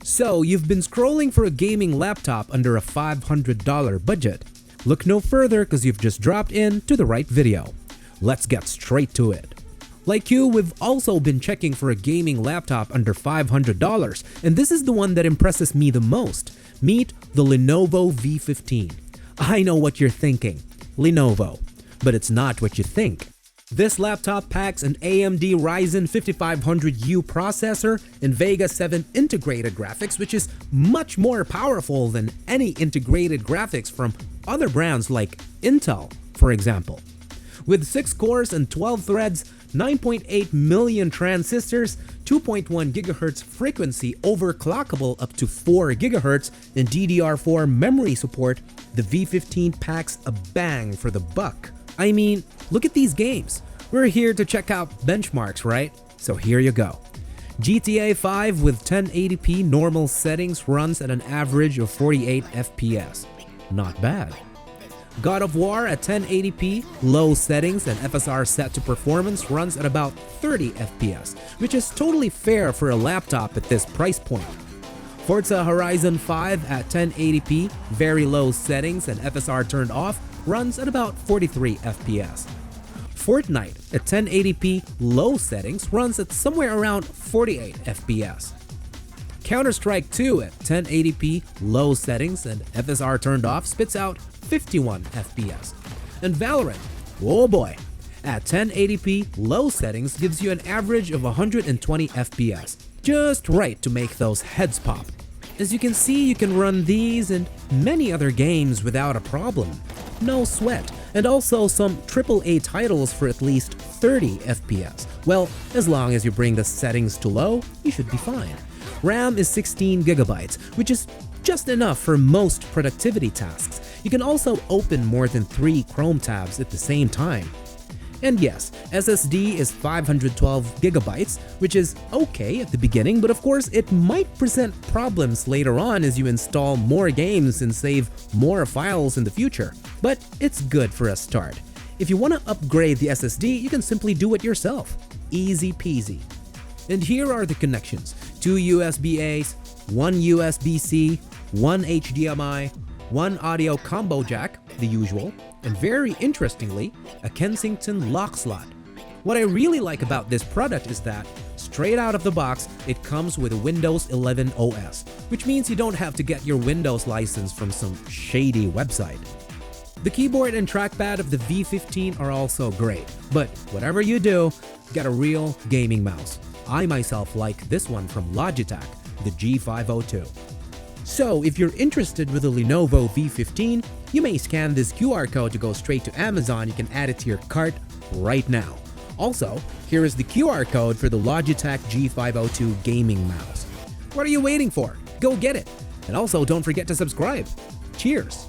So, you've been scrolling for a gaming laptop under a $500 budget. Look no further because you've just dropped in to the right video. Let's get straight to it. Like you, we've also been checking for a gaming laptop under $500, and this is the one that impresses me the most. Meet the Lenovo V15. I know what you're thinking, Lenovo, but it's not what you think. This laptop packs an AMD Ryzen 5500U processor and Vega 7 integrated graphics, which is much more powerful than any integrated graphics from other brands like Intel, for example. With 6 cores and 12 threads, 9.8 million transistors, 2.1 GHz frequency overclockable up to 4 GHz, and DDR4 memory support, the V15 packs a bang for the buck. I mean, look at these games. We're here to check out benchmarks, right? So here you go. GTA 5 with 1080p normal settings runs at an average of 48 FPS. Not bad. God of War at 1080p, low settings and FSR set to performance runs at about 30 FPS, which is totally fair for a laptop at this price point. Forza Horizon 5 at 1080p, very low settings and FSR turned off, runs at about 43 FPS. Fortnite at 1080p, low settings runs at somewhere around 48 FPS. Counter-Strike 2 at 1080p, low settings and FSR turned off spits out 51 FPS. And Valorant, oh boy, at 1080p, low settings gives you an average of 120 FPS. Just right to make those heads pop. As you can see, you can run these and many other games without a problem. No sweat, and also some AAA titles for at least 30 FPS. Well, as long as you bring the settings to low, you should be fine. RAM is 16 GB, which is just enough for most productivity tasks. You can also open more than 3 Chrome tabs at the same time. And yes, SSD is 512 GB, which is okay at the beginning, but of course it might present problems later on as you install more games and save more files in the future. But it's good for a start. If you want to upgrade the SSD, you can simply do it yourself. Easy peasy. And here are the connections. 2 USB-A's, 1 USB-C, 1 HDMI, 1 audio combo jack, the usual, and very interestingly, a Kensington lock slot. What I really like about this product is that, straight out of the box, it comes with a Windows 11 OS, which means you don't have to get your Windows license from some shady website. The keyboard and trackpad of the V15 are also great, but whatever you do, get a real gaming mouse. I myself like this one from Logitech, the G502. So if you're interested with the Lenovo V15, you may scan this QR code to go straight to Amazon. You can add it to your cart right now. Also, here is the QR code for the Logitech G502 gaming mouse. What are you waiting for? Go get it! And also don't forget to subscribe. Cheers!